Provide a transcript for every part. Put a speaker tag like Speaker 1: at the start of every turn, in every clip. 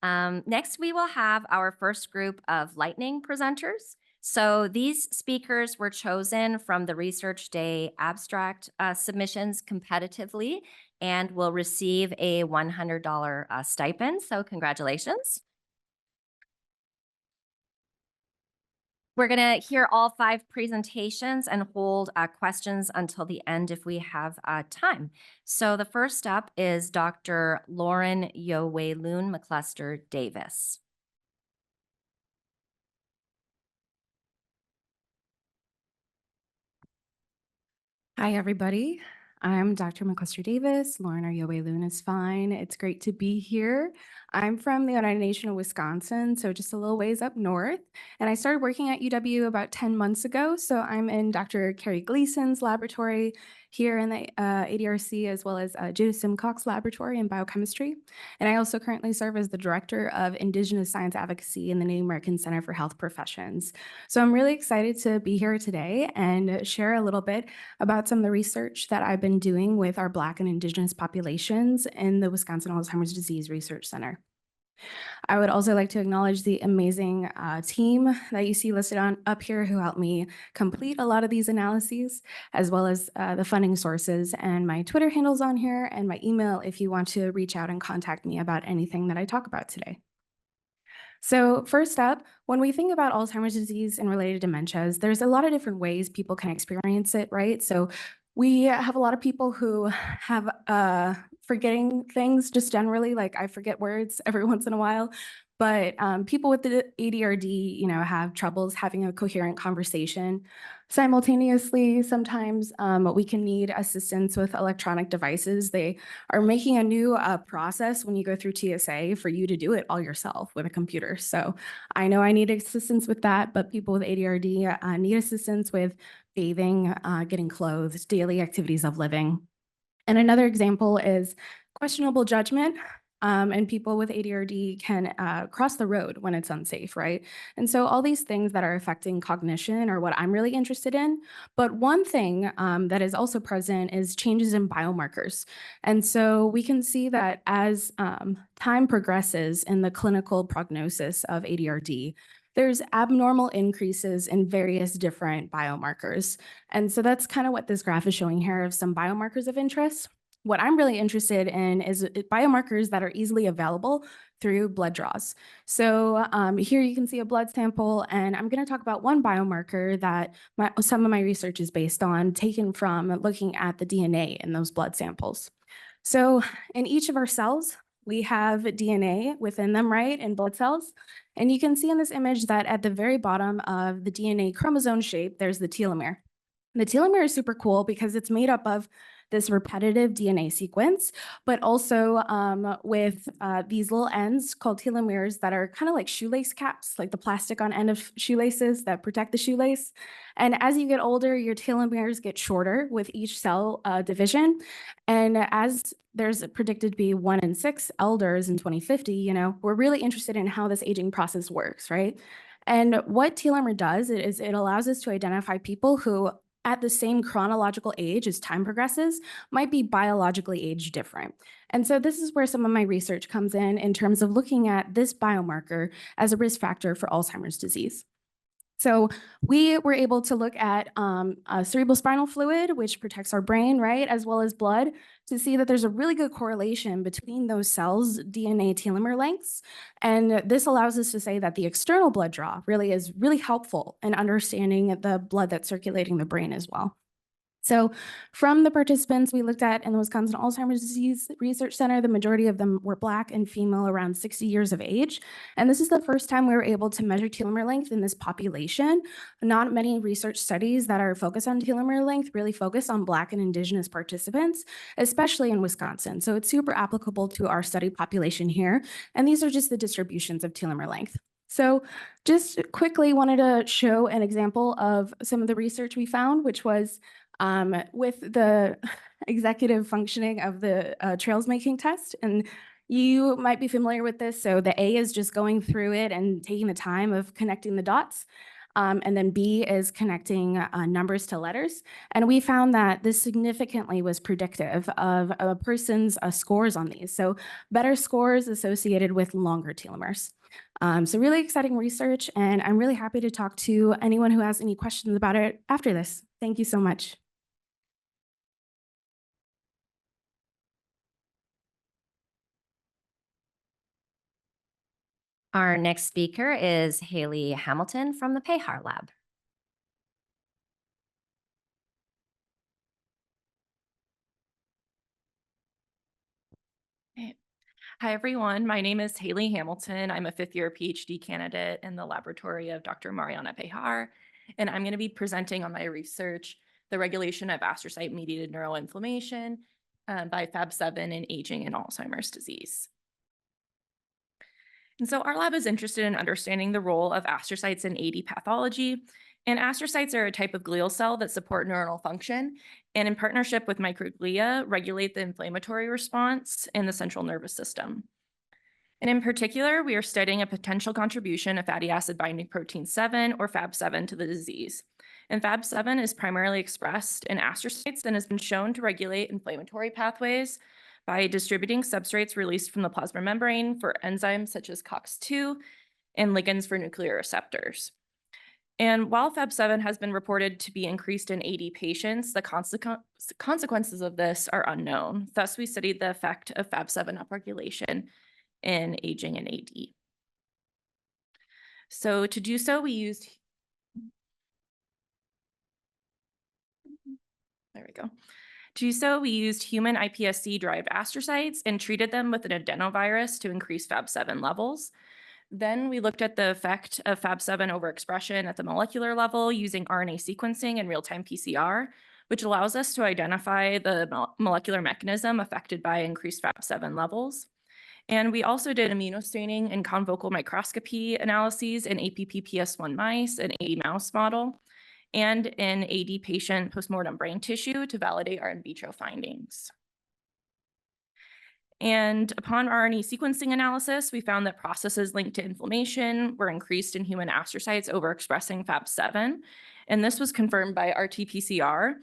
Speaker 1: Next, we will have our first group of lightning presenters. So these speakers were chosen from the Research Day abstract submissions competitively and will receive a $100 stipend. So congratulations. We're going to hear all 5 presentations and hold questions until the end if we have time. So the first up is Dr. Lauren Yowelunh McLester-Davis.
Speaker 2: Hi, everybody. I'm Dr. McLester-Davis. Lauren or Yowelunh is fine. It's great to be here. I'm from the United Nation of Wisconsin, so just a little ways up north. And I started working at UW about 10 months ago. So I'm in Dr. Carrie Gleason's laboratory here in the ADRC, as well as Joe Simcock's laboratory in biochemistry. And I also currently serve as the Director of Indigenous Science Advocacy in the Native American Center for Health Professions. So I'm really excited to be here today and share a little bit about some of the research that I've been doing with our Black and Indigenous populations in the Wisconsin Alzheimer's Disease Research Center. I would also like to acknowledge the amazing team that you see listed up here who helped me complete a lot of these analyses, as well as the funding sources, and my Twitter handles on here and my email if you want to reach out and contact me about anything that I talk about today. So first up, when we think about Alzheimer's disease and related dementias, there's a lot of different ways people can experience it, right? So we have a lot of people who have forgetting things just generally, like I forget words every once in a while. But people with the ADRD, have troubles having a coherent conversation. Simultaneously, sometimes we can need assistance with electronic devices. They are making a new process when you go through TSA for you to do it all yourself with a computer. So I know I need assistance with that, but people with ADRD need assistance with bathing, getting clothes, daily activities of living. And another example is questionable judgment. And people with ADRD can cross the road when it's unsafe, right? And so all these things that are affecting cognition are what I'm really interested in. But one thing that is also present is changes in biomarkers. And so we can see that as time progresses in the clinical prognosis of ADRD, there's abnormal increases in various different biomarkers. And so that's kind of what this graph is showing here of some biomarkers of interest. What I'm really interested in is biomarkers that are easily available through blood draws. So here you can see a blood sample, and I'm going to talk about one biomarker that some of my research is based on, taken from looking at the DNA in those blood samples. So in each of our cells, we have DNA within them, right, in blood cells. And you can see in this image that at the very bottom of the DNA chromosome shape, there's the telomere. The telomere is super cool because it's made up of this repetitive DNA sequence, but also with these little ends called telomeres that are kind of like shoelace caps, like the plastic on end of shoelaces that protect the shoelace. And as you get older, your telomeres get shorter with each cell division. And as there's predicted to be 1 in 6 elders in 2050, we're really interested in how this aging process works, right? And what telomere does is it allows us to identify people who at the same chronological age as time progresses might be biologically age different. And so this is where some of my research comes in terms of looking at this biomarker as a risk factor for Alzheimer's disease. So we were able to look at cerebrospinal fluid, which protects our brain, right, as well as blood, to see that there's a really good correlation between those cells' DNA telomere lengths. And this allows us to say that the external blood draw really is really helpful in understanding the blood that's circulating the brain as well. So from the participants we looked at in the Wisconsin Alzheimer's Disease Research Center, the majority of them were Black and female around 60 years of age. And this is the first time we were able to measure telomere length in this population. Not many research studies that are focused on telomere length really focus on Black and Indigenous participants, especially in Wisconsin. So it's super applicable to our study population here. And these are just the distributions of telomere length. So just quickly wanted to show an example of some of the research we found, which was with the executive functioning of the trails making test. And you might be familiar with this. So the A is just going through it and taking the time of connecting the dots. And then B is connecting numbers to letters. And we found that this significantly was predictive of a person's scores on these. So better scores associated with longer telomeres. So really exciting research, and I'm really happy to talk to anyone who has any questions about it after this. Thank you so much.
Speaker 1: Our next speaker is Haylee Hamilton from the PAHAR Lab.
Speaker 3: Hi, everyone. My name is Haylee Hamilton. I'm a fifth-year PhD candidate in the laboratory of Dr. Mariana Pejar, and I'm going to be presenting on my research, the regulation of astrocyte-mediated neuroinflammation by Fab7 in aging and Alzheimer's disease. And so our lab is interested in understanding the role of astrocytes in AD pathology. And astrocytes are a type of glial cell that support neuronal function, and in partnership with microglia, regulate the inflammatory response in the central nervous system. And in particular, we are studying a potential contribution of fatty acid binding protein 7 or Fab7 to the disease. And Fab7 is primarily expressed in astrocytes and has been shown to regulate inflammatory pathways by distributing substrates released from the plasma membrane for enzymes such as COX-2 and ligands for nuclear receptors. And while Fab7 has been reported to be increased in AD patients, the consequences of this are unknown. Thus, we studied the effect of Fab7 upregulation in aging and AD. So to do so, we used, there we go. To do so, we used human iPSC-derived astrocytes and treated them with an adenovirus to increase Fab7 levels. Then we looked at the effect of Fab7 overexpression at the molecular level using RNA sequencing and real-time PCR, which allows us to identify the molecular mechanism affected by increased Fab7 levels. And we also did immunostaining and confocal microscopy analyses in APP-PS1 mice and AD mouse model, and in AD patient postmortem brain tissue to validate our in vitro findings. And upon RNA sequencing analysis, we found that processes linked to inflammation were increased in human astrocytes overexpressing Fab7. And this was confirmed by RT-PCR,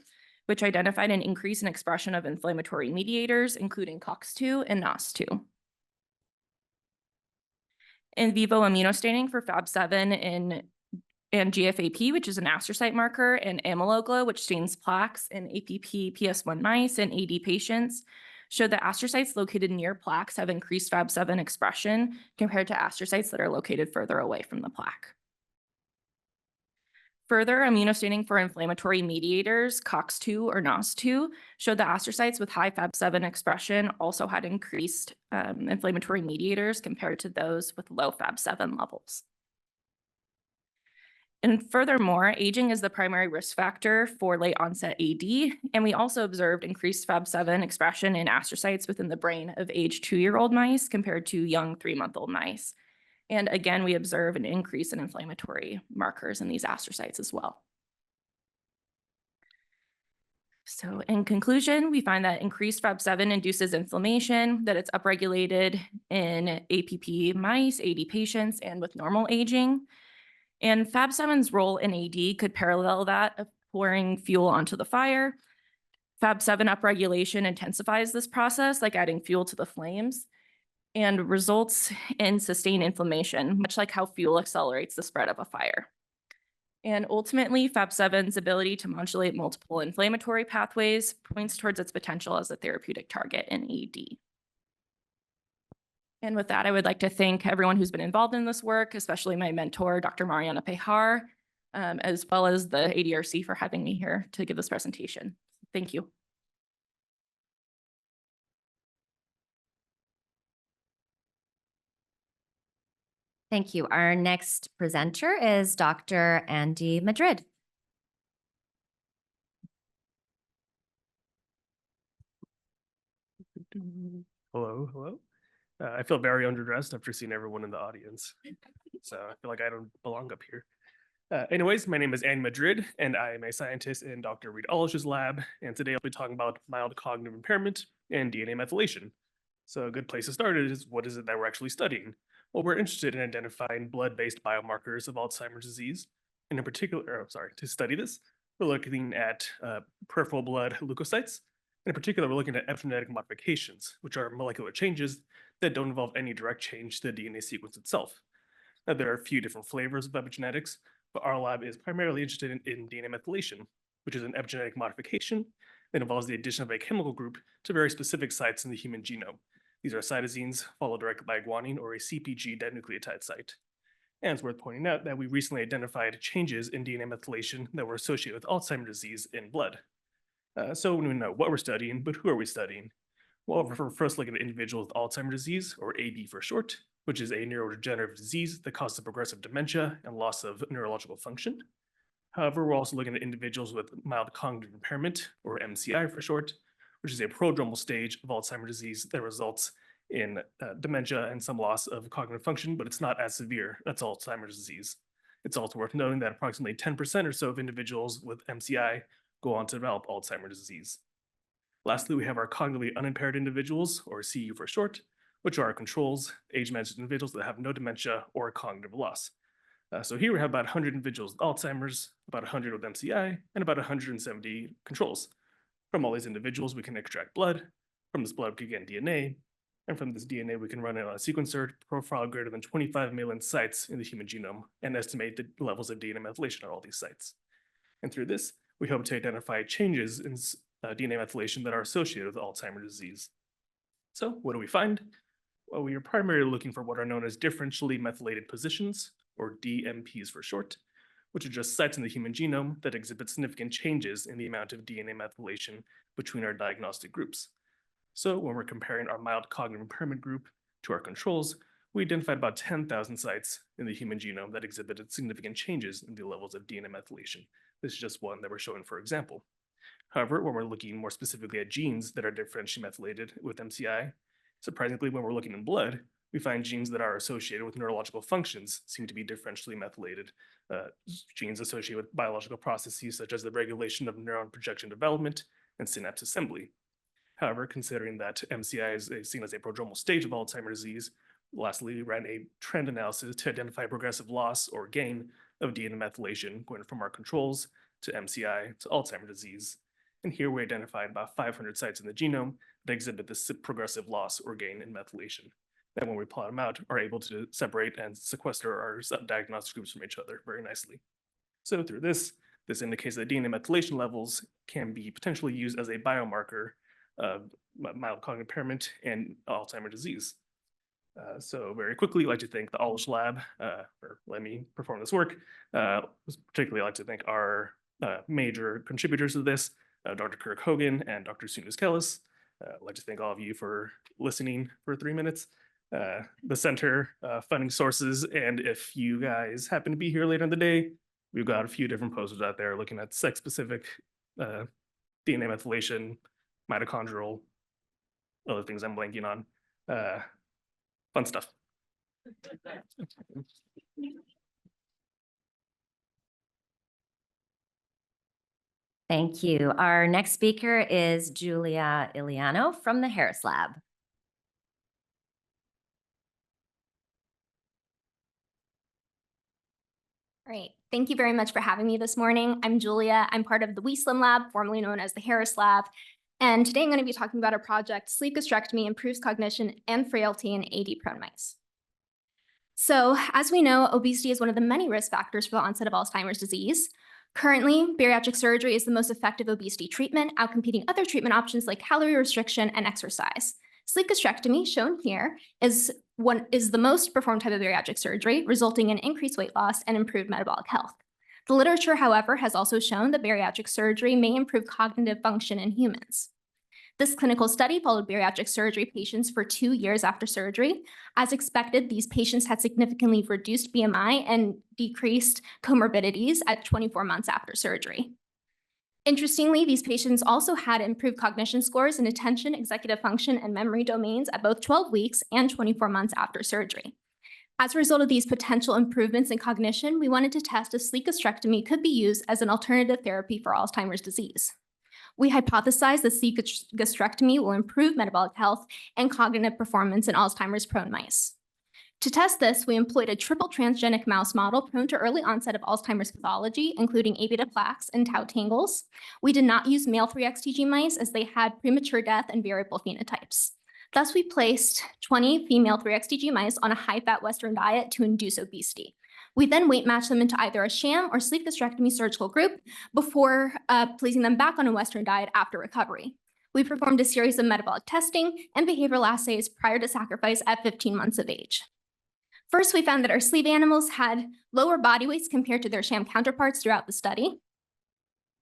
Speaker 3: which identified an increase in expression of inflammatory mediators, including COX-2 and NOS2. In vivo immunostaining for Fab7 and GFAP, which is an astrocyte marker, and amyloGLA, which stains plaques in APP-PS1 mice and AD patients, showed that astrocytes located near plaques have increased Fab7 expression compared to astrocytes that are located further away from the plaque. Further, immunostaining for inflammatory mediators, COX-2 or NOS2, showed that astrocytes with high Fab7 expression also had increased inflammatory mediators compared to those with low Fab7 levels. And furthermore, aging is the primary risk factor for late onset AD, and we also observed increased Fab7 expression in astrocytes within the brain of age 2-year-old mice compared to young 3-month-old mice. And again, we observe an increase in inflammatory markers in these astrocytes as well. So in conclusion, we find that increased Fab7 induces inflammation, that it's upregulated in APP mice, AD patients, and with normal aging. And Fab7's role in AD could parallel that of pouring fuel onto the fire. Fab7 upregulation intensifies this process, like adding fuel to the flames, and results in sustained inflammation, much like how fuel accelerates the spread of a fire. And ultimately, Fab7's ability to modulate multiple inflammatory pathways points towards its potential as a therapeutic target in AD. And with that, I would like to thank everyone who's been involved in this work, especially my mentor, Dr. Mariana Pejar, as well as the ADRC for having me here to give this presentation. Thank you.
Speaker 1: Thank you. Our next presenter is Dr. Andy Madrid.
Speaker 4: Hello, hello. I feel very underdressed after seeing everyone in the audience. So I feel like I don't belong up here. Anyways, my name is Andy Madrid, and I am a scientist in Dr. Reed Ullich's lab. And today I'll be talking about mild cognitive impairment and DNA methylation. So a good place to start is, what is it that we're actually studying? Well, we're interested in identifying blood-based biomarkers of Alzheimer's disease. And in particular, to study this, we're looking at peripheral blood leukocytes. In particular, we're looking at epigenetic modifications, which are molecular changes that don't involve any direct change to the DNA sequence itself. Now, there are a few different flavors of epigenetics, but our lab is primarily interested in DNA methylation, which is an epigenetic modification that involves the addition of a chemical group to very specific sites in the human genome. These are cytosines followed directly by a guanine or a CpG dinucleotide site. And it's worth pointing out that we recently identified changes in DNA methylation that were associated with Alzheimer's disease in blood. So we know what we're studying, but who are we studying? Well, we're first looking at individuals with Alzheimer's disease, or AD for short, which is a neurodegenerative disease that causes progressive dementia and loss of neurological function. However, we're also looking at individuals with mild cognitive impairment, or MCI for short, which is a prodromal stage of Alzheimer's disease that results in dementia and some loss of cognitive function, but it's not as severe. That's Alzheimer's disease. It's also worth noting that approximately 10% or so of individuals with MCI go on to develop Alzheimer's disease. Lastly, we have our cognitively unimpaired individuals, or CU for short, which are our controls, age-managed individuals that have no dementia or cognitive loss. So here we have about 100 individuals with Alzheimer's, about 100 with MCI, and about 170 controls. From all these individuals, we can extract blood. From this blood, we can get DNA. And from this DNA, we can run a sequencer to profile greater than 25 million sites in the human genome and estimate the levels of DNA methylation at all these sites. And through this, we hope to identify changes in DNA methylation that are associated with Alzheimer's disease. So what do we find? Well, we are primarily looking for what are known as differentially methylated positions, or DMPs for short, which are just sites in the human genome that exhibit significant changes in the amount of DNA methylation between our diagnostic groups. So when we're comparing our mild cognitive impairment group to our controls, we identified about 10,000 sites in the human genome that exhibited significant changes in the levels of DNA methylation. This is just one that we're showing for example. However, when we're looking more specifically at genes that are differentially methylated with MCI, surprisingly, when we're looking in blood, we find genes that are associated with neurological functions seem to be differentially methylated. Genes associated with biological processes such as the regulation of neuron projection development and synapse assembly. However, considering that MCI is seen as a prodromal stage of Alzheimer's disease, lastly, we ran a trend analysis to identify progressive loss or gain of DNA methylation going from our controls to MCI to Alzheimer's disease. And here we identified about 500 sites in the genome that exhibit this progressive loss or gain in methylation. And when we plot them out, are able to separate and sequester our diagnostic groups from each other very nicely. So through this indicates that DNA methylation levels can be potentially used as a biomarker of mild cognitive impairment and Alzheimer's disease. So very quickly, I'd like to thank the Aaliyah lab for letting me perform this work. Particularly, I'd like to thank our major contributors to this, Dr. Kirk Hogan and Dr. Sunis Kellis. I'd like to thank all of you for listening for 3 minutes. The center, funding sources, and if you guys happen to be here later in the day, we've got a few different posters out there looking at sex-specific DNA methylation, mitochondrial, other things I'm blanking on. Fun stuff.
Speaker 1: Thank you. Our next speaker is Julia Illiano from the Harris Lab.
Speaker 5: All right, thank you very much for having me this morning. I'm Julia. I'm part of the Yowelunh lab, formerly known as the Harris Lab. And today I'm going to be talking about a project, Sleep Gastrectomy Improves Cognition and Frailty in AD-prone mice. So as we know, obesity is one of the many risk factors for the onset of Alzheimer's disease. Currently, bariatric surgery is the most effective obesity treatment, outcompeting other treatment options like calorie restriction and exercise. Sleep gastrectomy, shown here, is the most performed type of bariatric surgery, resulting in increased weight loss and improved metabolic health. The literature, however, has also shown that bariatric surgery may improve cognitive function in humans. This clinical study followed bariatric surgery patients for 2 years after surgery. As expected, these patients had significantly reduced BMI and decreased comorbidities at 24 months after surgery. Interestingly, these patients also had improved cognition scores in attention, executive function, and memory domains at both 12 weeks and 24 months after surgery. As a result of these potential improvements in cognition, we wanted to test if sleep gastrectomy could be used as an alternative therapy for Alzheimer's disease. We hypothesized that sleep gastrectomy will improve metabolic health and cognitive performance in Alzheimer's prone mice. To test this, we employed a triple transgenic mouse model prone to early onset of Alzheimer's pathology, including A-beta plaques and tau tangles. We did not use male 3XTG mice as they had premature death and variable phenotypes. Thus, we placed 20 female 3XTG mice on a high-fat Western diet to induce obesity. We then weight matched them into either a sham or sleeve gastrectomy surgical group before placing them back on a Western diet after recovery. We performed a series of metabolic testing and behavioral assays prior to sacrifice at 15 months of age. First, we found that our sleeve animals had lower body weights compared to their sham counterparts throughout the study.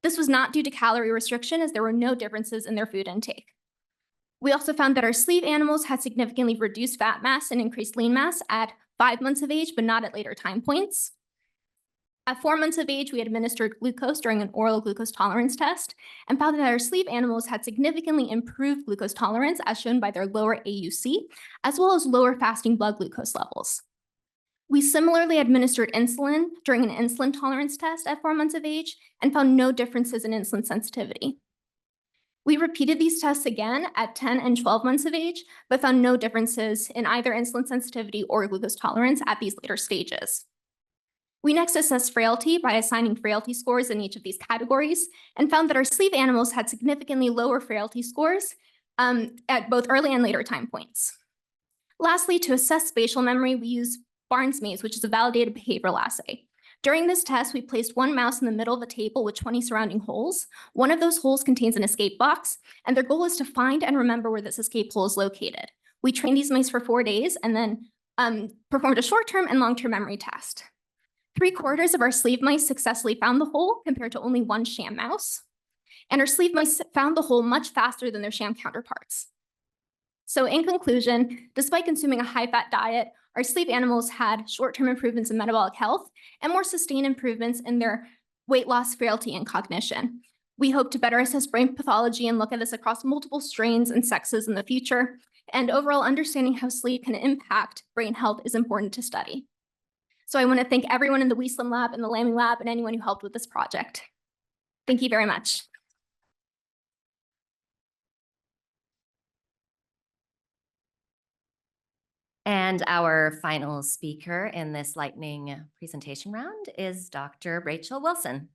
Speaker 5: This was not due to calorie restriction, as there were no differences in their food intake. We also found that our sleeve animals had significantly reduced fat mass and increased lean mass at 5 months of age, but not at later time points. At 4 months of age, we administered glucose during an oral glucose tolerance test and found that our sleeve animals had significantly improved glucose tolerance, as shown by their lower AUC, as well as lower fasting blood glucose levels. We similarly administered insulin during an insulin tolerance test at 4 months of age and found no differences in insulin sensitivity. We repeated these tests again at 10 and 12 months of age, but found no differences in either insulin sensitivity or glucose tolerance at these later stages. We next assessed frailty by assigning frailty scores in each of these categories and found that our sleeve animals had significantly lower frailty scores at both early and later time points. Lastly, to assess spatial memory, we used Barnes maze, which is a validated behavioral assay. During this test, we placed one mouse in the middle of a table with 20 surrounding holes. One of those holes contains an escape box, and their goal is to find and remember where this escape hole is located. We trained these mice for 4 days and then performed a short-term and long-term memory test. 3/4 of our sleeve mice successfully found the hole compared to only one sham mouse. And our sleeve mice found the hole much faster than their sham counterparts. So in conclusion, despite consuming a high-fat diet, our sleeve animals had short-term improvements in metabolic health and more sustained improvements in their weight loss, frailty, and cognition. We hope to better assess brain pathology and look at this across multiple strains and sexes in the future. And overall, understanding how sleep can impact brain health is important to study. So I want to thank everyone in the Wieslam lab and the Lambing lab and anyone who helped with this project. Thank you very much.
Speaker 1: And our final speaker in this lightning presentation round is Dr. Rachael Wilson.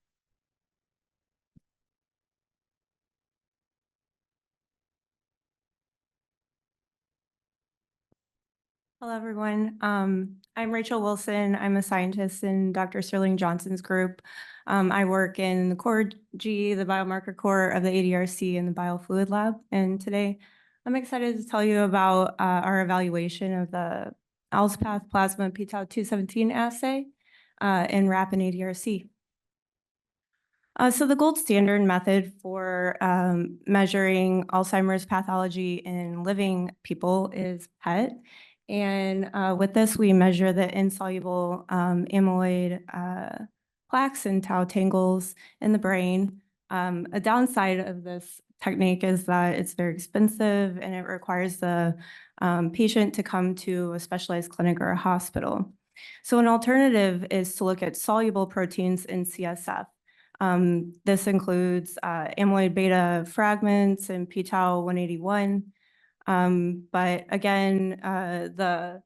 Speaker 6: Hello, everyone. I'm Rachael Wilson. I'm a scientist in Dr. Sterling Johnson's group. I work in the core G, the biomarker core of the ADRC and the biofluid lab. And today I'm excited to tell you about our evaluation of the ALZpath plasma p-tau217 assay in RAP and ADRC. So the gold standard method for measuring Alzheimer's pathology in living people is PET. And with this, we measure the insoluble amyloid plaques and tau tangles in the brain. A downside of this technique is that it's very expensive and it requires the patient to come to a specialized clinic or a hospital. So an alternative is to look at soluble proteins in CSF. This includes amyloid beta fragments and p-tau 181. But again, the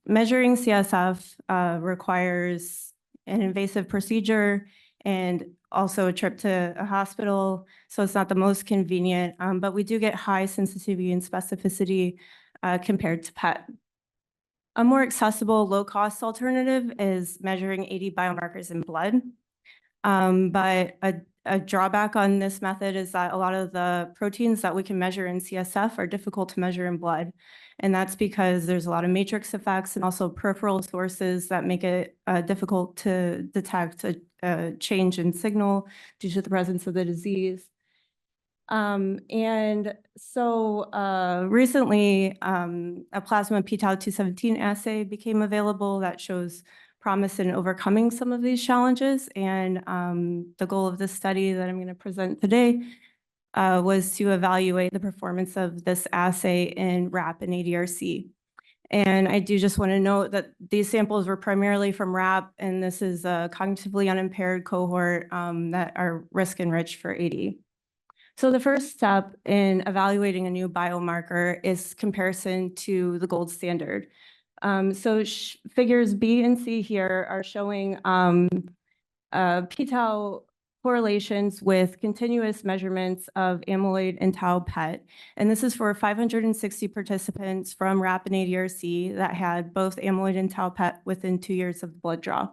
Speaker 6: measuring CSF requires an invasive procedure and also a trip to a hospital. So it's not the most convenient, but we do get high sensitivity and specificity compared to PET. A more accessible, low-cost alternative is measuring AD biomarkers in blood. But a drawback on this method is that a lot of the proteins that we can measure in CSF are difficult to measure in blood. And that's because there's a lot of matrix effects and also peripheral sources that make it difficult to detect a change in signal due to the presence of the disease. And so recently, a plasma p-tau217 assay became available that shows promise in overcoming some of these challenges. And the goal of this study that I'm going to present today was to evaluate the performance of this assay in RAP and ADRC. And I do just want to note that these samples were primarily from RAP, and this is a cognitively unimpaired cohort that are risk enriched for AD. So the first step in evaluating a new biomarker is comparison to the gold standard. Figures B and C here are showing p-tau correlations with continuous measurements of amyloid and tau PET. And this is for 560 participants from RAP and ADRC that had both amyloid and tau PET within 2 years of blood draw.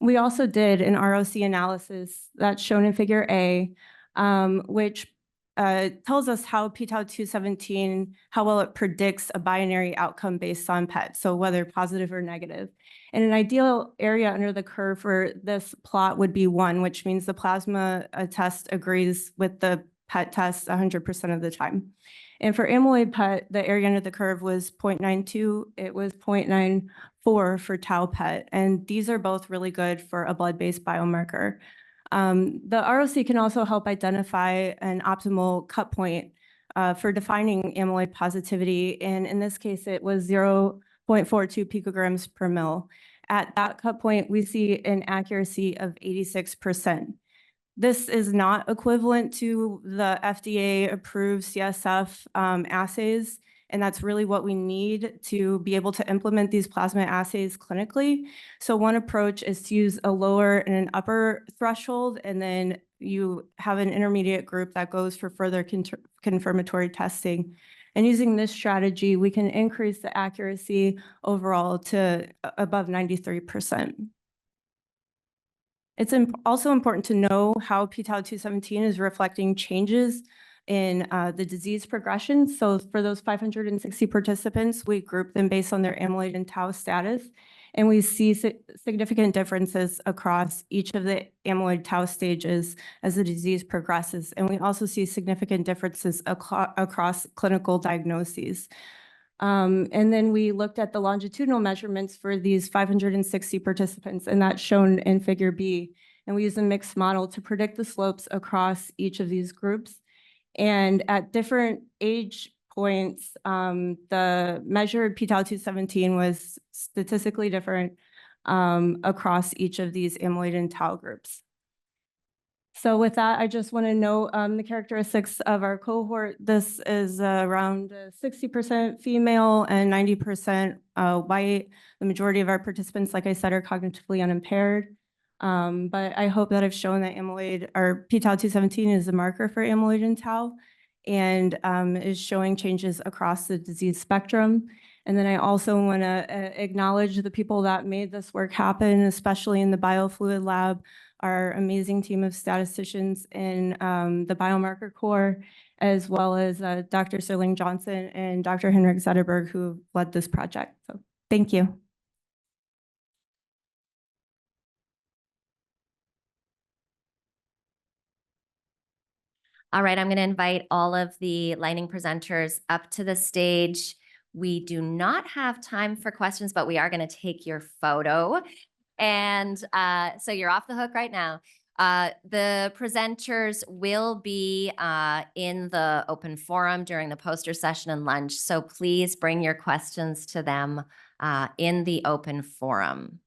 Speaker 6: We also did an ROC analysis that's shown in figure A, which tells us how p-tau 217, how well it predicts a binary outcome based on PET, so whether positive or negative. And an ideal area under the curve for this plot would be 1, which means the plasma test agrees with the PET test 100% of the time. And for amyloid PET, the area under the curve was 0.92, it was 0.94 for tau PET, and these are both really good for a blood-based biomarker. The ROC can also help identify an optimal cut point for defining amyloid positivity, and in this case, it was 0.42 picograms per mil. At that cut point, we see an accuracy of 86%. This is not equivalent to the FDA-approved CSF assays, and that's really what we need to be able to implement these plasma assays clinically. So one approach is to use a lower and an upper threshold, and then you have an intermediate group that goes for further confirmatory testing. And using this strategy, we can increase the accuracy overall to above 93%. It's also important to know how p-tau 217 is reflecting changes in the disease progression. So for those 560 participants, we grouped them based on their amyloid and tau status, and we see significant differences across each of the amyloid tau stages as the disease progresses. And we also see significant differences across clinical diagnoses. And then we looked at the longitudinal measurements for these 560 participants, and that's shown in figure B. And we used a mixed model to predict the slopes across each of these groups. And at different age points, the measured p-tau 217 was statistically different across each of these amyloid and tau groups. So with that, I just want to note the characteristics of our cohort. This is around 60% female and 90% white. The majority of our participants, like I said, are cognitively unimpaired. But I hope that I've shown that amyloid or p-tau 217 is a marker for amyloid and tau and is showing changes across the disease spectrum. And then I also want to acknowledge the people that made this work happen, especially in the biofluid lab, our amazing team of statisticians in the biomarker core, as well as Dr. Sterling Johnson and Dr. Henrik Zetterberg, who led this project. So thank you.
Speaker 1: All right, I'm going to invite all of the lightning presenters up to the stage. We do not have time for questions, but we are going to take your photo. And so you're off the hook right now. The presenters will be in the open forum during the poster session and lunch. So please bring your questions to them in the open forum.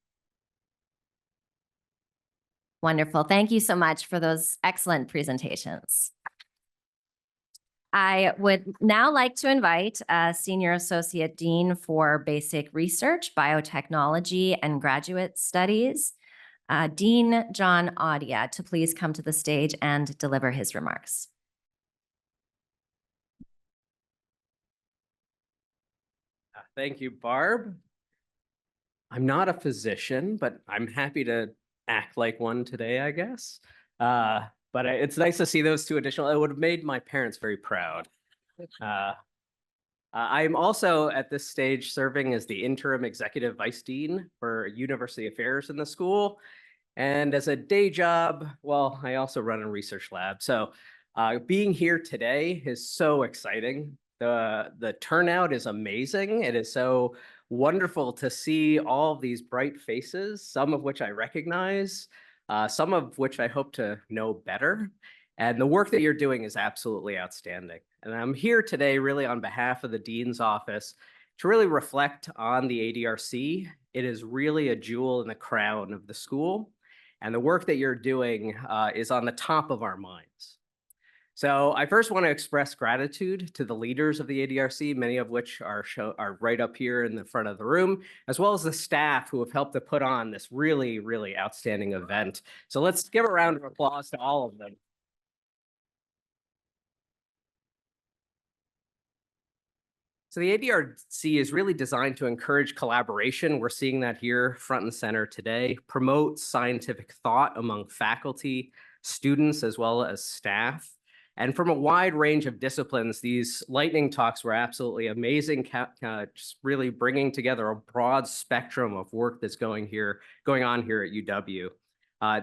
Speaker 1: Wonderful. Thank you so much for those excellent presentations. I would now like to invite Senior Associate Dean for Basic Research, Biotechnology, and Graduate Studies, Dean Anjon Audhya, to please come to the stage and deliver his remarks.
Speaker 7: Thank you, Barb. I'm not a physician, but I'm happy to act like one today, I guess. But it's nice to see those two additional. It would have made my parents very proud. I'm also at this stage serving as the interim executive vice dean for university affairs in the school. And as a day job, well, I also run a research lab. So being here today is so exciting. The turnout is amazing. It is so wonderful to see all of these bright faces, some of which I recognize, some of which I hope to know better. And the work that you're doing is absolutely outstanding. And I'm here today really on behalf of the Dean's Office to really reflect on the ADRC. It is really a jewel in the crown of the school. And the work that you're doing is on the top of our minds. So I first want to express gratitude to the leaders of the ADRC, many of which are right up here in the front of the room, as well as the staff who have helped to put on this really, really outstanding event. So let's give a round of applause to all of them. So the ADRC is really designed to encourage collaboration. We're seeing that here front and center today, promote scientific thought among faculty, students, as well as staff. And from a wide range of disciplines, these lightning talks were absolutely amazing, just really bringing together a broad spectrum of work that's going on here at UW.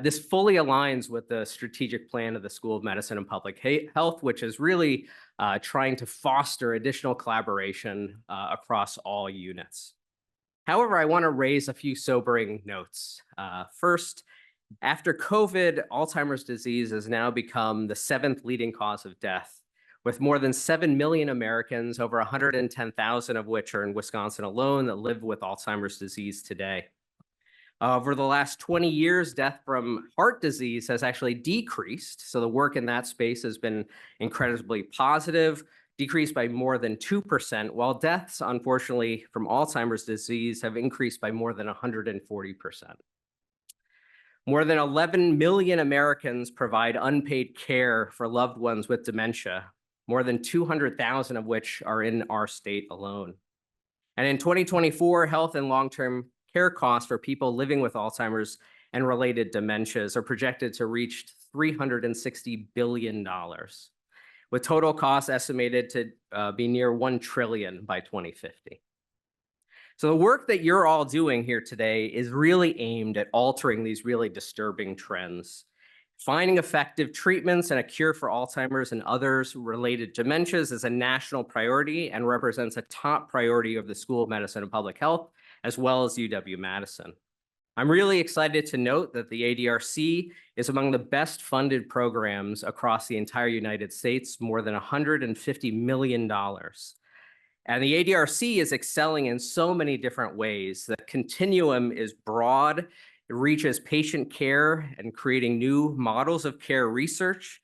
Speaker 7: This fully aligns with the strategic plan of the School of Medicine and Public Health, which is really trying to foster additional collaboration across all units. However, I want to raise a few sobering notes. First, after COVID, Alzheimer's disease has now become the 7th leading cause of death, with more than 7 million Americans, over 110,000 of which are in Wisconsin alone, that live with Alzheimer's disease today. Over the last 20 years, death from heart disease has actually decreased. So the work in that space has been incredibly positive, decreased by more than 2%, while deaths, unfortunately, from Alzheimer's disease have increased by more than 140%. More than 11 million Americans provide unpaid care for loved ones with dementia, more than 200,000 of which are in our state alone. And in 2024, health and long-term care costs for people living with Alzheimer's and related dementias are projected to reach $360 billion, with total costs estimated to be near $1 trillion by 2050. So the work that you're all doing here today is really aimed at altering these really disturbing trends. Finding effective treatments and a cure for Alzheimer's and others related dementias is a national priority and represents a top priority of the School of Medicine and Public Health, as well as UW-Madison. I'm really excited to note that the ADRC is among the best funded programs across the entire United States, more than $150 million. And the ADRC is excelling in so many different ways. The continuum is broad. It reaches patient care and creating new models of care research,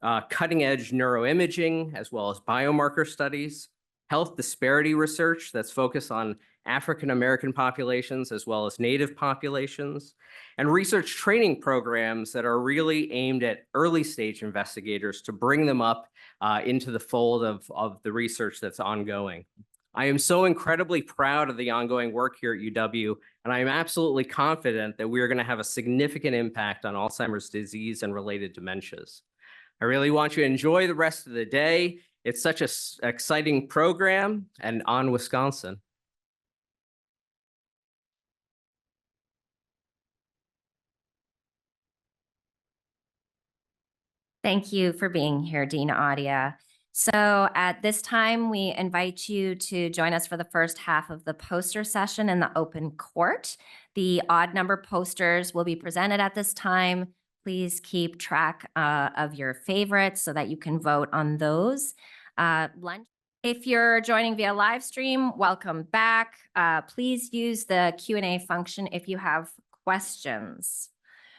Speaker 7: cutting-edge neuroimaging, as well as biomarker studies, health disparity research that's focused on African-American populations as well as Native populations, and research training programs that are really aimed at early-stage investigators to bring them up into the fold of the research that's ongoing. I am so incredibly proud of the ongoing work here at UW, and I am absolutely confident that we are going to have a significant impact on Alzheimer's disease and related dementias. I really want you to enjoy the rest of the day. It's such an exciting program, and on Wisconsin.
Speaker 1: Thank you for being here, Dean Audhya. So at this time, we invite you to join us for the first half of the poster session in the open court. The odd number posters will be presented at this time. Please keep track of your favorites so that you can vote on those. If you're joining via live stream, welcome back. Please use the Q&A function if you have questions.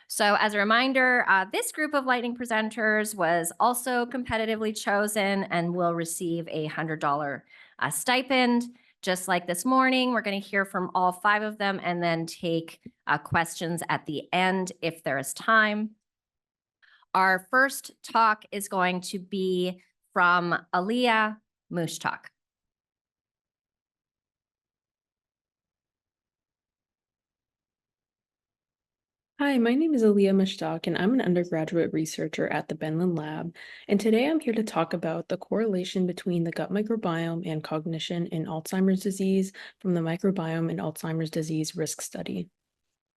Speaker 1: So as a reminder, this group of lightning presenters was also competitively chosen and will receive a $100 stipend. Just like this morning, we're going to hear from all 5 of them and then take questions at the end if there is time. Our first talk is going to be from Aaliyah, Mushtaque.
Speaker 8: Hi, my name is Aaliyah Mushtaque, and I'm an undergraduate researcher at the Benlin Lab. And today I'm here to talk about the correlation between the gut microbiome and cognition in Alzheimer's disease from the Microbiome and Alzheimer's Disease Risk Study.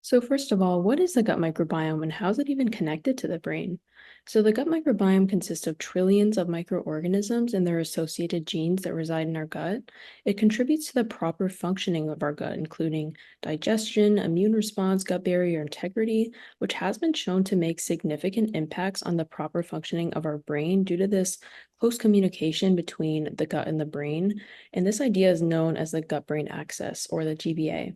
Speaker 8: So first of all, what is the gut microbiome and how is it even connected to the brain? So the gut microbiome consists of trillions of microorganisms and their associated genes that reside in our gut. It contributes to the proper functioning of our gut, including digestion, immune response, gut barrier integrity, which has been shown to make significant impacts on the proper functioning of our brain due to this close communication between the gut and the brain. And this idea is known as the gut-brain axis, or the GBA.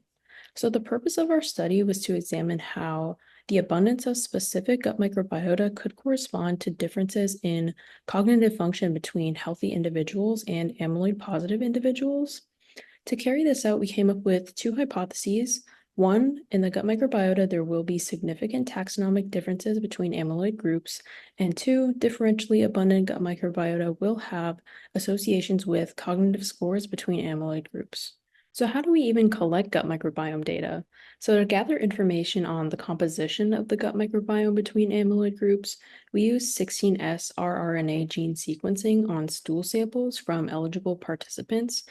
Speaker 8: So the purpose of our study was to examine how the abundance of specific gut microbiota could correspond to differences in cognitive function between healthy individuals and amyloid-positive individuals. To carry this out, we came up with two hypotheses. One, in the gut microbiota, there will be significant taxonomic differences between amyloid groups. And two, differentially abundant gut microbiota will have associations with cognitive scores between amyloid groups. So how do we even collect gut microbiome data? So to gather information on the composition of the gut microbiome between amyloid groups, we use 16S rRNA gene sequencing on stool samples from eligible participants.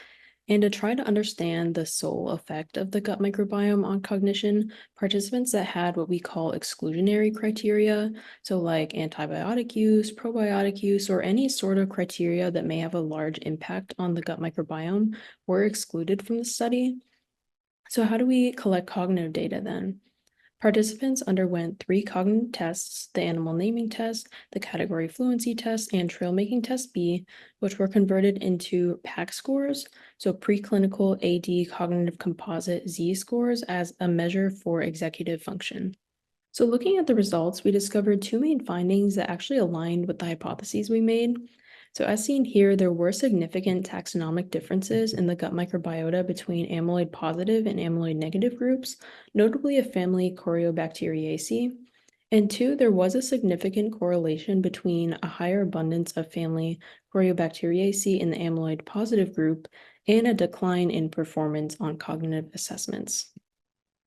Speaker 8: And to try to understand the sole effect of the gut microbiome on cognition, participants that had what we call exclusionary criteria, so like antibiotic use, probiotic use, or any sort of criteria that may have a large impact on the gut microbiome, were excluded from the study. So how do we collect cognitive data then? Participants underwent 3 cognitive tests, the animal naming test, the category fluency test, and trail making test B, which were converted into PAC scores, so preclinical AD cognitive composite Z scores as a measure for executive function. So looking at the results, we discovered 2 main findings that actually aligned with the hypotheses we made. So as seen here, there were significant taxonomic differences in the gut microbiota between amyloid positive and amyloid negative groups, notably a family Coriobateriaceae. And 2, there was a significant correlation between a higher abundance of family Coriobateriaceae in the amyloid positive group and a decline in performance on cognitive assessments.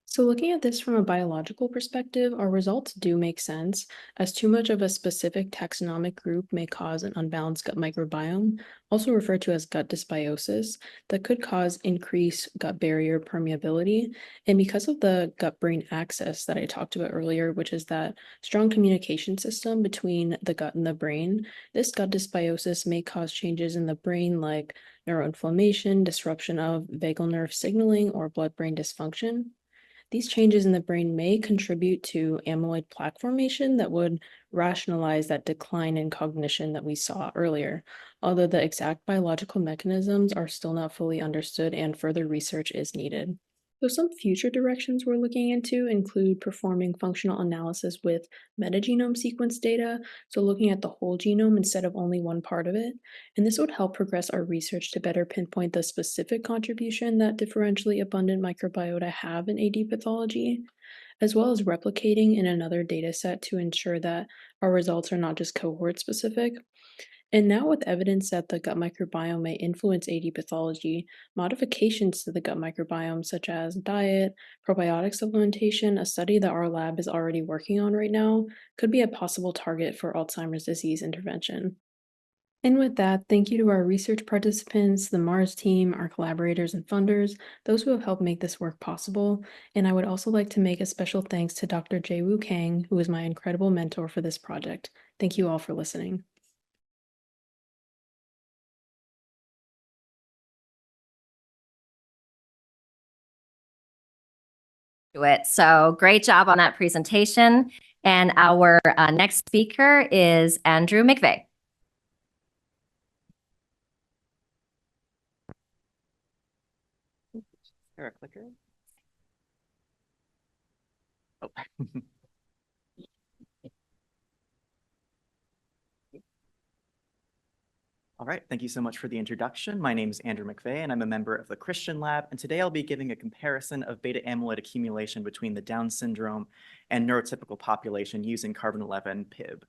Speaker 8: So looking at this from a biological perspective, our results do make sense, as too much of a specific taxonomic group may cause an unbalanced gut microbiome, also referred to as gut dysbiosis, that could cause increased gut barrier permeability. And because of the gut-brain axis that I talked about earlier, which is that strong communication system between the gut and the brain, this gut dysbiosis may cause changes in the brain like neuroinflammation, disruption of vagal nerve signaling, or blood-brain dysfunction. These changes in the brain may contribute to amyloid plaque formation that would rationalize that decline in cognition that we saw earlier, although the exact biological mechanisms are still not fully understood and further research is needed. So some future directions we're looking into include performing functional analysis with metagenome sequence data, so looking at the whole genome instead of only one part of it. And this would help progress our research to better pinpoint the specific contribution that differentially abundant microbiota have in AD pathology, as well as replicating in another data set to ensure that our results are not just cohort specific. And now with evidence that the gut microbiome may influence AD pathology, modifications to the gut microbiome such as diet, probiotic supplementation, a study that our lab is already working on right now, could be a possible target for Alzheimer's disease intervention. And with that, thank you to our research participants, the Mars team, our collaborators and funders, those who have helped make this work possible. And I would also like to make a special thanks to Dr. Jae-woo Kang, who is my incredible mentor for this project. Thank you all for listening.
Speaker 1: It. So great job on that presentation. And our next speaker is Andrew McVea.
Speaker 9: Is there a clicker? Oh. All right, thank you so much for the introduction. My name is Andrew McVea, and I'm a member of the Christian Lab. And today I'll be giving a comparison of beta amyloid accumulation between the Down syndrome and neurotypical population using carbon-11 PIB.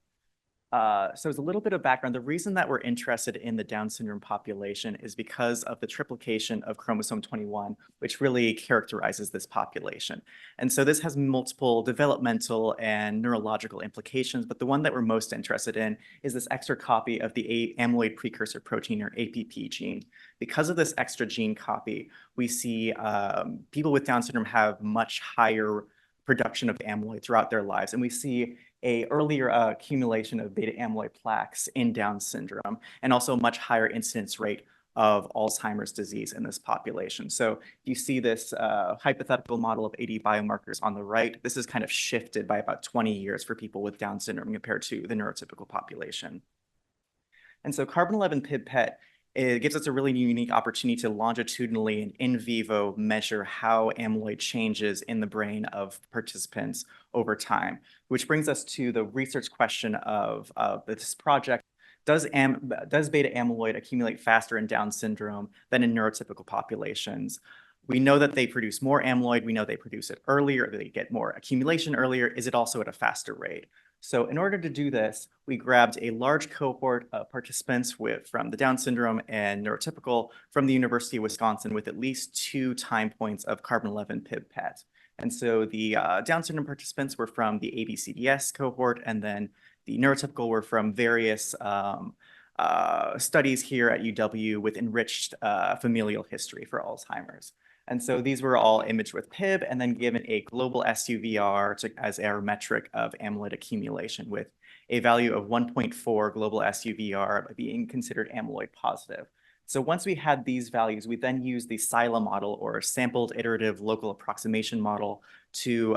Speaker 9: So as a little bit of background, the reason that we're interested in the Down syndrome population is because of the triplication of chromosome 21, which really characterizes this population. And so this has multiple developmental and neurological implications, but the one that we're most interested in is this extra copy of the amyloid precursor protein, or APP gene. Because of this extra gene copy, we see people with Down syndrome have much higher production of amyloid throughout their lives. And we see a earlier accumulation of beta amyloid plaques in Down syndrome, and also a much higher incidence rate of Alzheimer's disease in this population. So you see this hypothetical model of AD biomarkers on the right. This is kind of shifted by about 20 years for people with Down syndrome compared to the neurotypical population. And so carbon-11 PIB PET it gives us a really unique opportunity to longitudinally and in vivo measure how amyloid changes in the brain of participants over time, which brings us to the research question of this project. Does beta amyloid accumulate faster in Down syndrome than in neurotypical populations? We know that they produce more amyloid. We know they produce it earlier. They get more accumulation earlier. Is it also at a faster rate? So in order to do this, we grabbed a large cohort of participants from the Down syndrome and neurotypical from the University of Wisconsin with at least 2 time points of carbon-11 PIB PET. And so the Down syndrome participants were from the ABCDS cohort, and then the neurotypical were from various studies here at UW with enriched familial history for Alzheimer's. And so these were all imaged with PIB and then given a global SUVR as our metric of amyloid accumulation with a value of 1.4 global SUVR being considered amyloid positive. So once we had these values, we then used the SILA model, or sampled iterative local approximation model, to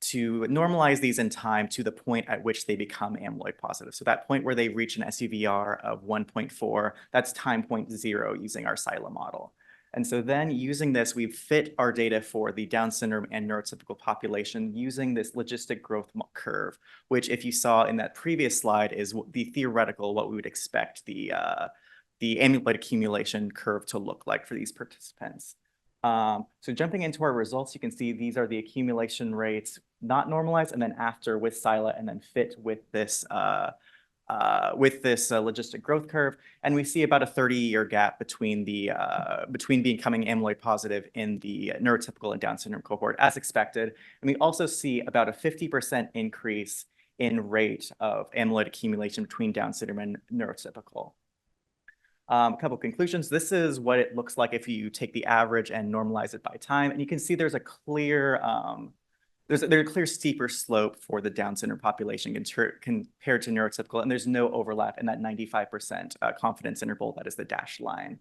Speaker 9: normalize these in time to the point at which they become amyloid positive. So that point where they reach an SUVR of 1.4, that's time point 0 using our SILA model. And so then using this, we've fit our data for the Down syndrome and neurotypical population using this logistic growth curve, which, if you saw in that previous slide, is the theoretical, what we would expect the amyloid accumulation curve to look like for these participants. So jumping into our results, you can see these are the accumulation rates, not normalized, and then after with SILA, and then fit with this logistic growth curve. And we see about a 30-year gap between becoming amyloid positive in the neurotypical and Down syndrome cohort, as expected. And we also see about a 50% increase in rate of amyloid accumulation between Down syndrome and neurotypical. A couple of conclusions. This is what it looks like if you take the average and normalize it by time. And you can see there's a clear steeper slope for the Down syndrome population compared to neurotypical, and there's no overlap in that 95% confidence interval that is the dashed line.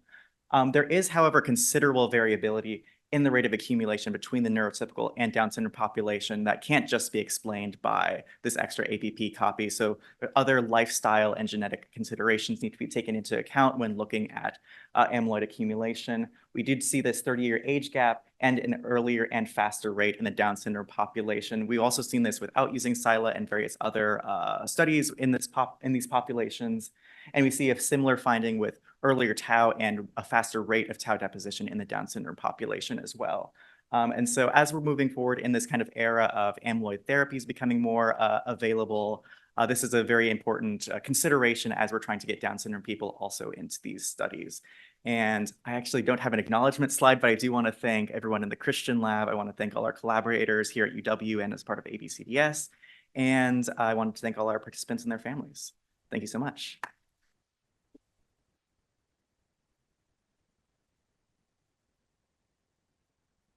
Speaker 9: There is, however, considerable variability in the rate of accumulation between the neurotypical and Down syndrome population that can't just be explained by this extra APP copy. So other lifestyle and genetic considerations need to be taken into account when looking at amyloid accumulation. We did see this 30-year age gap and an earlier and faster rate in the Down syndrome population. We've also seen this without using SILA and various other studies in these populations. And we see a similar finding with earlier tau and a faster rate of tau deposition in the Down syndrome population as well. And so as we're moving forward in this kind of era of amyloid therapies becoming more available, this is a very important consideration as we're trying to get Down syndrome people also into these studies. And I actually don't have an acknowledgement slide, but I do want to thank everyone in the Christian Lab. I want to thank all our collaborators here at UW and as part of ABCDS. And I wanted to thank all our participants and their families. Thank you so much.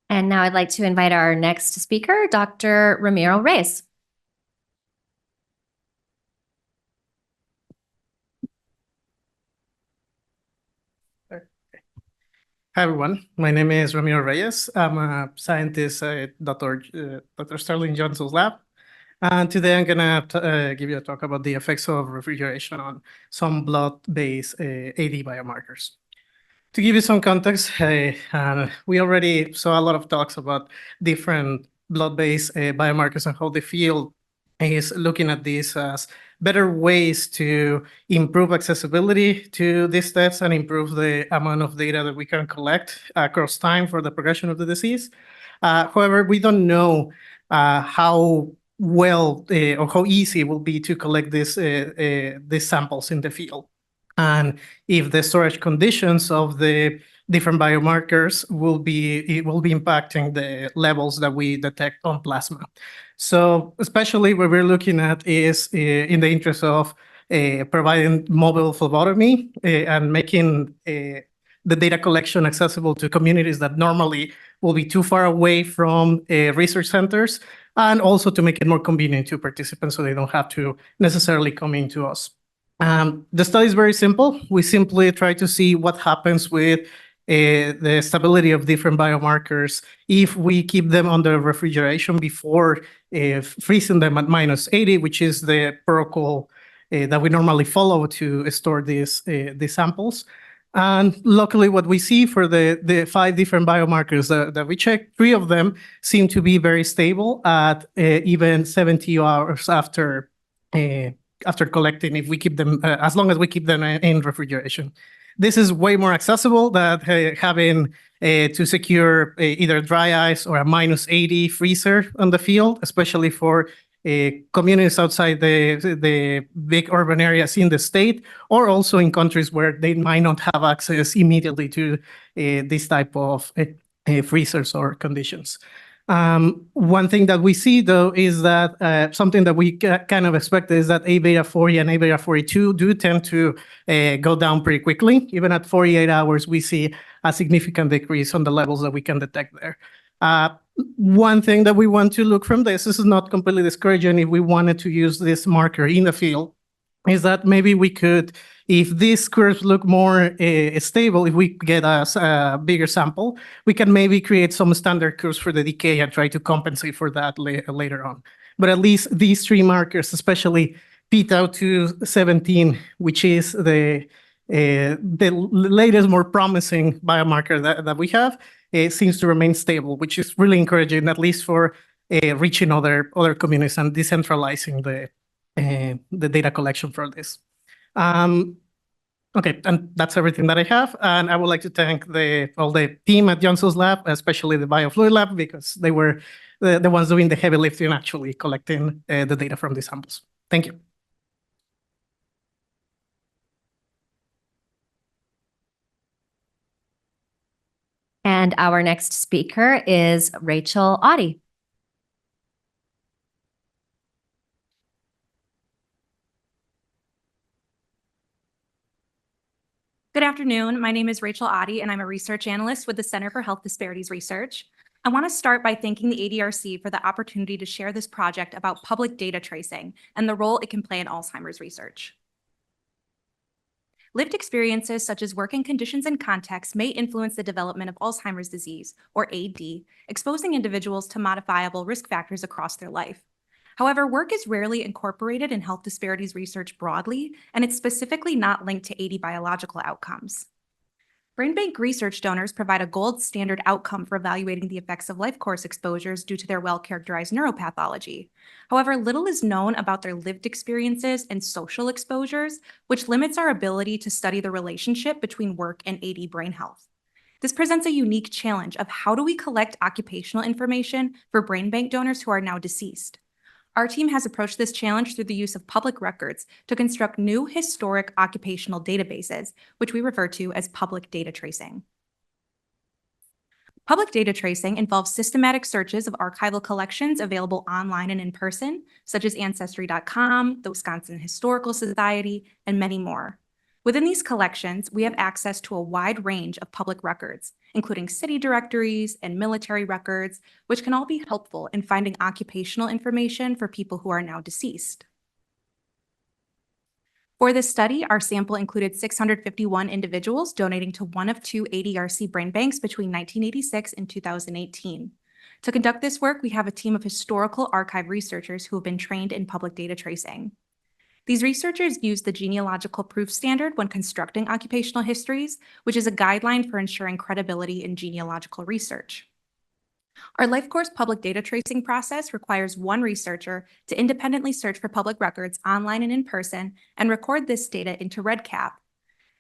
Speaker 1: And now I'd like to invite our next speaker, Dr. Ramiro Reyes.
Speaker 10: Hi, everyone. My name is Ramiro Reyes. I'm a scientist at Dr. Sterling Johnson's lab. And today I'm going to give you a talk about the effects of refrigeration on some blood-based AD biomarkers. To give you some context, we already saw a lot of talks about different blood-based biomarkers and how the field is looking at these as better ways to improve accessibility to these tests and improve the amount of data that we can collect across time for the progression of the disease. However, we don't know how well or how easy it will be to collect these samples in the field, and if the storage conditions of the different biomarkers will be impacting the levels that we detect on plasma. So especially what we're looking at is in the interest of providing mobile phlebotomy and making the data collection accessible to communities that normally will be too far away from research centers, and also to make it more convenient to participants so they don't have to necessarily come into us. The study is very simple. We simply try to see what happens with the stability of different biomarkers if we keep them under refrigeration before freezing them at -80, which is the protocol that we normally follow to store these samples. And luckily, what we see for the 5 different biomarkers that we checked, 3 of them seem to be very stable at even 70 hours after collecting, if we keep them, as long as we keep them in refrigeration. This is way more accessible than having to secure either dry ice or a -80 freezer on the field, especially for communities outside the big urban areas in the state, or also in countries where they might not have access immediately to this type of freezers or conditions. One thing that we see, though, is that something that we kind of expected is that A beta 40 and A beta 42 do tend to go down pretty quickly. Even at 48 hours, we see a significant decrease on the levels that we can detect there. One thing that we want to look from this is not completely discouraging if we wanted to use this marker in the field, is that maybe we could, if these curves look more stable, if we get a bigger sample, we can maybe create some standard curves for the decay and try to compensate for that later on. But at least these 3 markers, especially p-tau217, which is the latest, more promising biomarker that we have, seems to remain stable, which is really encouraging, at least for reaching other communities and decentralizing the data collection for this. Okay, and that's everything that I have. And I would like to thank all the team at Johnson's lab, especially the biofluid lab, because they were the ones doing the heavy lifting, actually collecting the data from these samples. Thank you.
Speaker 1: And our next speaker is Rachael Otte.
Speaker 11: Good afternoon. My name is Rachael Otte, and I'm a research analyst with the Center for Health Disparities Research. I want to start by thanking the ADRC for the opportunity to share this project about public data tracing and the role it can play in Alzheimer's research. Lived experiences such as working conditions and contexts may influence the development of Alzheimer's disease, or AD, exposing individuals to modifiable risk factors across their life. However, work is rarely incorporated in health disparities research broadly, and it's specifically not linked to AD biological outcomes. Brain bank research donors provide a gold standard outcome for evaluating the effects of life course exposures due to their well-characterized neuropathology. However, little is known about their lived experiences and social exposures, which limits our ability to study the relationship between work and AD brain health. This presents a unique challenge of how do we collect occupational information for brain bank donors who are now deceased. Our team has approached this challenge through the use of public records to construct new historic occupational databases, which we refer to as public data tracing. Public data tracing involves systematic searches of archival collections available online and in person, such as Ancestry.com, the Wisconsin Historical Society, and many more. Within these collections, we have access to a wide range of public records, including city directories and military records, which can all be helpful in finding occupational information for people who are now deceased. For this study, our sample included 651 individuals donating to one of 2 ADRC brain banks between 1986 and 2018. To conduct this work, we have a team of historical archive researchers who have been trained in public data tracing. These researchers use the genealogical proof standard when constructing occupational histories, which is a guideline for ensuring credibility in genealogical research. Our life course public data tracing process requires one researcher to independently search for public records online and in person and record this data into REDCap.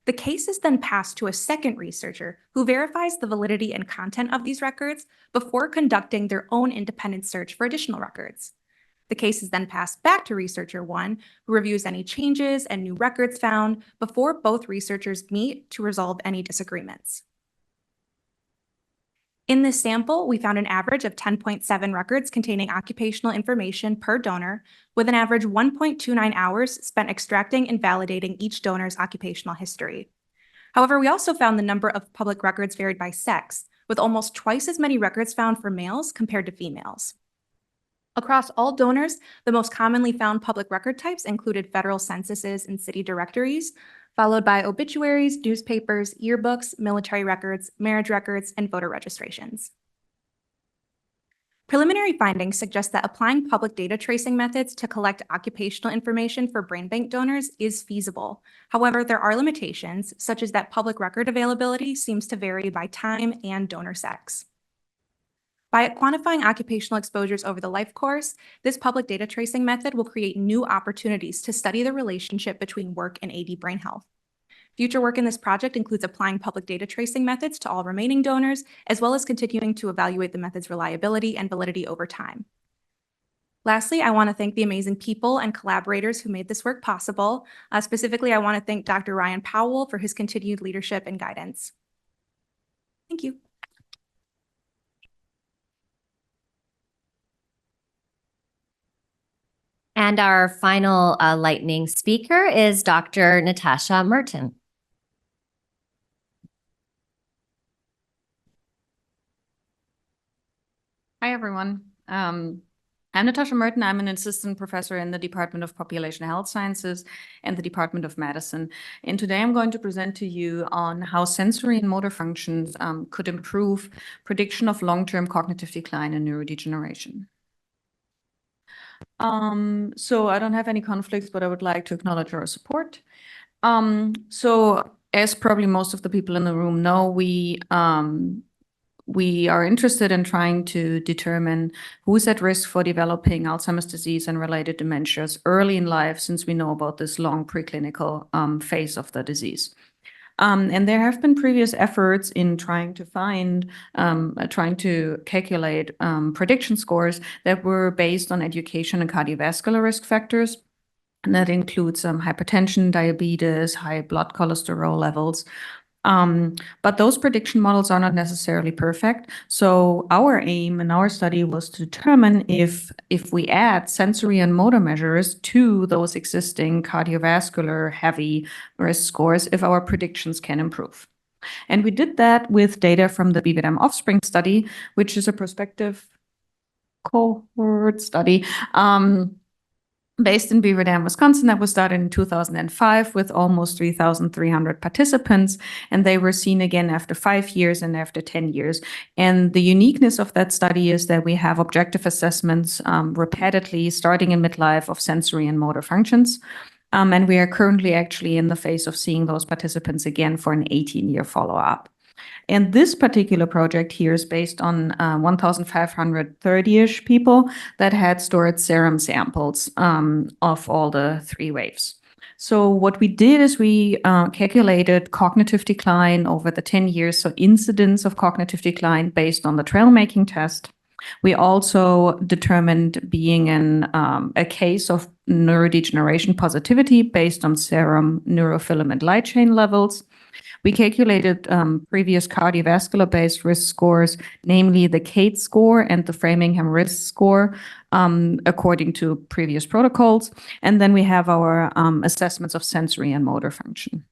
Speaker 11: The case is then passed to a second researcher who verifies the validity and content of these records before conducting their own independent search for additional records. The case is then passed back to researcher 1, who reviews any changes and new records found before both researchers meet to resolve any disagreements. In this sample, we found an average of 10.7 records containing occupational information per donor, with an average 1.29 hours spent extracting and validating each donor's occupational history. However, we also found the number of public records varied by sex, with almost twice as many records found for males compared to females. Across all donors, the most commonly found public record types included federal censuses and city directories, followed by obituaries, newspapers, yearbooks, military records, marriage records, and voter registrations. Preliminary findings suggest that applying public data tracing methods to collect occupational information for brain bank donors is feasible. However, there are limitations, such as that public record availability seems to vary by time and donor sex. By quantifying occupational exposures over the life course, this public data tracing method will create new opportunities to study the relationship between work and AD brain health. Future work in this project includes applying public data tracing methods to all remaining donors, as well as continuing to evaluate the method's reliability and validity over time. Lastly, I want to thank the amazing people and collaborators who made this work possible. Specifically, I want to thank Dr. Ryan Powell for his continued leadership and guidance. Thank you.
Speaker 1: And our final lightning speaker is Dr. Natascha Merten.
Speaker 12: Hi, everyone. I'm Natascha Merten. I'm an assistant professor in the Department of Population Health Sciences and the Department of Madison. And today I'm going to present to you on how sensory and motor functions could improve prediction of long-term cognitive decline and neurodegeneration. So I don't have any conflicts, but I would like to acknowledge our support. So as probably most of the people in the room know, we are interested in trying to determine who's at risk for developing Alzheimer's disease and related dementias early in life, since we know about this long preclinical phase of the disease. And there have been previous efforts in trying to calculate prediction scores that were based on education and cardiovascular risk factors. And that includes hypertension, diabetes, high blood cholesterol levels. But those prediction models are not necessarily perfect. So our aim in our study was to determine if we add sensory and motor measures to those existing cardiovascular heavy risk scores, if our predictions can improve. And we did that with data from the BVDM offspring study, which is a prospective cohort study based in Beaver Dam, Wisconsin, that was started in 2005 with almost 3,300 participants. And they were seen again after 5 years and after 10 years. And the uniqueness of that study is that we have objective assessments repeatedly starting in midlife of sensory and motor functions. And we are currently actually in the phase of seeing those participants again for an 18-year follow-up. And this particular project here is based on 1,530-ish people that had stored serum samples of all the 3 waves. So what we did is we calculated cognitive decline over the 10 years, so incidence of cognitive decline based on the trail making test. We also determined being in a case of neurodegeneration positivity based on serum neurofilament light chain levels. We calculated previous cardiovascular-based risk scores, namely the CATE score and the Framingham risk score, according to previous protocols. And then we have our assessments of sensory and motor function.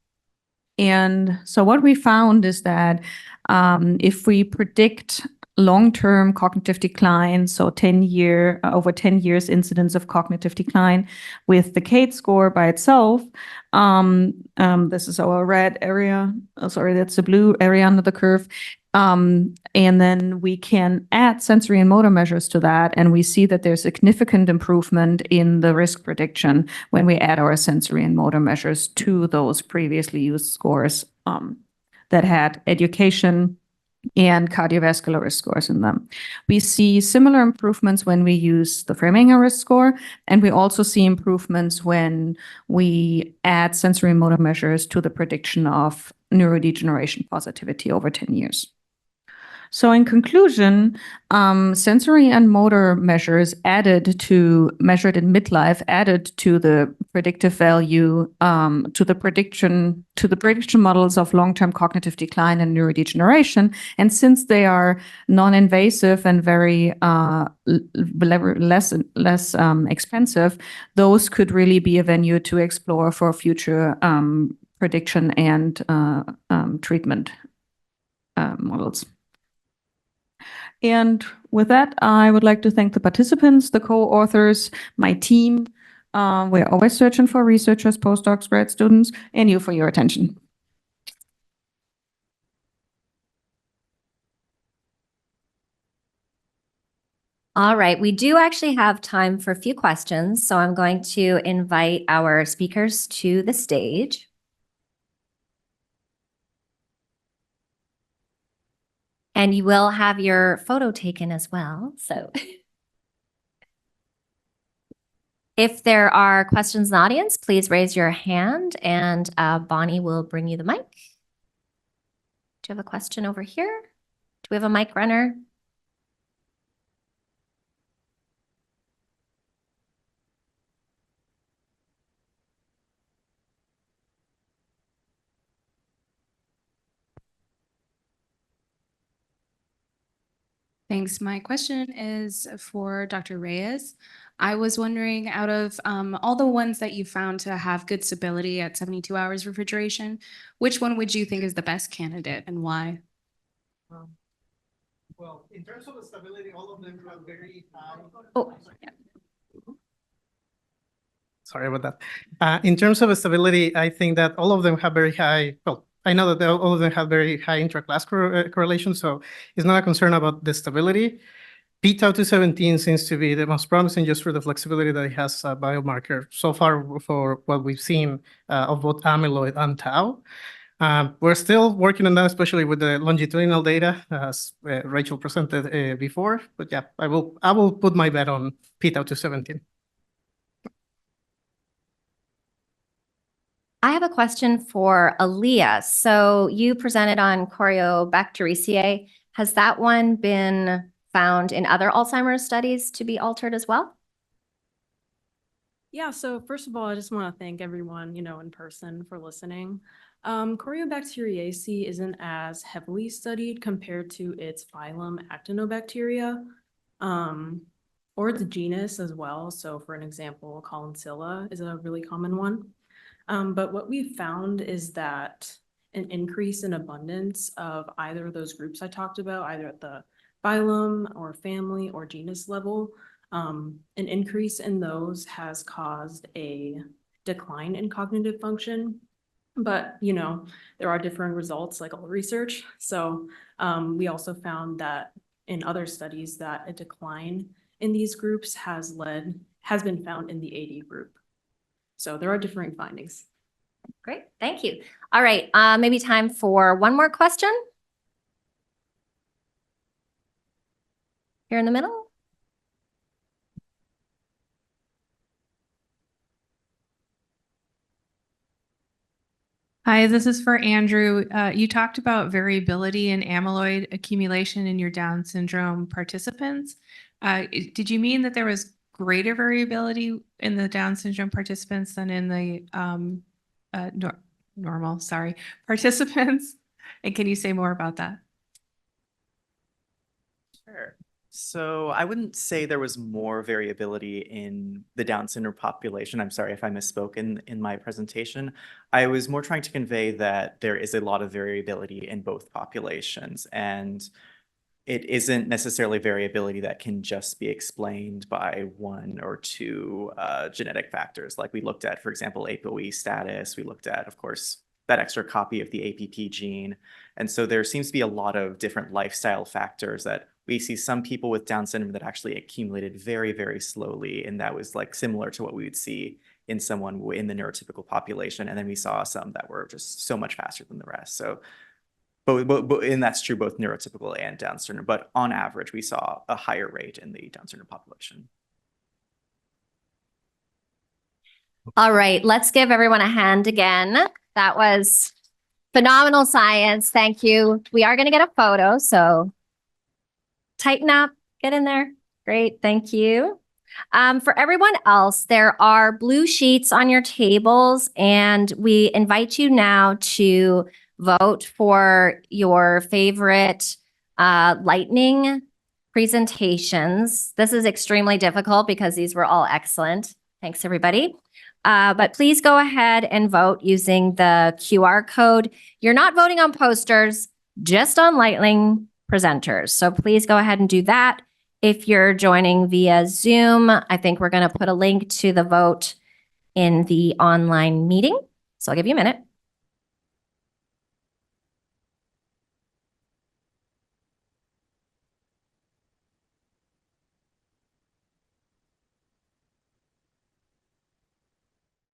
Speaker 12: And so what we found is that if we predict long-term cognitive decline, so over 10 years incidence of cognitive decline with the CATE score by itself, this is our red area, that's the blue area under the curve. And then we can add sensory and motor measures to that, and we see that there's significant improvement in the risk prediction when we add our sensory and motor measures to those previously used scores that had education and cardiovascular risk scores in them. We see similar improvements when we use the Framingham risk score, and we also see improvements when we add sensory and motor measures to the prediction of neurodegeneration positivity over 10 years. So in conclusion, sensory and motor measures measured in midlife added to the predictive value, to the prediction models of long-term cognitive decline and neurodegeneration. And since they are non-invasive and very less expensive, those could really be a venue to explore for future prediction and treatment models. And with that, I would like to thank the participants, the co-authors, my team. We're always searching for researchers, postdocs, grad students, and you for your attention.
Speaker 1: All right, we do actually have time for a few questions, so I'm going to invite our speakers to the stage. And you will have your photo taken as well, so. If there are questions in the audience, please raise your hand and Bonnie will bring you the mic. Do you have a question over here? Do we have a mic runner?
Speaker 2: Thanks. My question is for Dr. Reyes. I was wondering, out of all the ones that you found to have good stability at 72 hours refrigeration, which one would you think is the best candidate and why?
Speaker 10: Well, in terms of the stability, all of them have very high.
Speaker 1: Oh,
Speaker 10: Sorry about that. In terms of stability, I think that all of them have very high, well, I know that all of them have very high intra-class correlation, so it's not a concern about the stability. p-tau217 seems to be the most promising just for the flexibility that it has a biomarker so far for what we've seen of both amyloid and tau. We're still working on that, especially with the longitudinal data, as Rachael presented before. But yeah, I will put my bet on p-tau217.
Speaker 1: I have a question for Aaliyah. So you presented on Coriobac-Teresae. Has that one been found in other Alzheimer's studies to be altered as well?
Speaker 8: Yeah, so first of all, I just want to thank everyone, in person for listening. Coriobac-Teresae isn't as heavily studied compared to its phylum Actinobacteria, or its genus as well. So for an example, Collinsella is a really common one. But what we found is that an increase in abundance of either of those groups I talked about, either at the phylum or family or genus level, an increase in those has caused a decline in cognitive function. But, there are different results like all research. So we also found that in other studies that a decline in these groups has been found in the AD group. So there are differing findings.
Speaker 1: Great, thank you. All right, maybe time for one more question. Here in the middle.
Speaker 13: Hi, this is for Andrew. You talked about variability in amyloid accumulation in your Down syndrome participants. Did you mean that there was greater variability in the Down syndrome participants than in the normal participants? And can you say more about that?
Speaker 9: Sure. So I wouldn't say there was more variability in the Down syndrome population. I'm sorry if I misspoke in my presentation. I was more trying to convey that there is a lot of variability in both populations, and it isn't necessarily variability that can just be explained by one or two genetic factors. Like we looked at, for example, ApoE status. We looked at, of course, that extra copy of the APP gene. And so there seems to be a lot of different lifestyle factors that we see some people with Down syndrome that actually accumulated very, very slowly. And that was like similar to what we would see in someone in the neurotypical population. And then we saw some that were just so much faster than the rest. So and that's true both neurotypical and Down syndrome, but on average, we saw a higher rate in the Down syndrome population.
Speaker 1: All right, let's give everyone a hand again. That was phenomenal science. Thank you. We are going to get a photo, so tighten up, get in there. Great, thank you. For everyone else, there are blue sheets on your tables, and we invite you now to vote for your favorite lightning presentations. This is extremely difficult because these were all excellent. Thanks, everybody. But please go ahead and vote using the QR code. You're not voting on posters, just on lightning presenters. So please go ahead and do that. If you're joining via Zoom, I think we're going to put a link to the vote in the online meeting. So I'll give you a minute.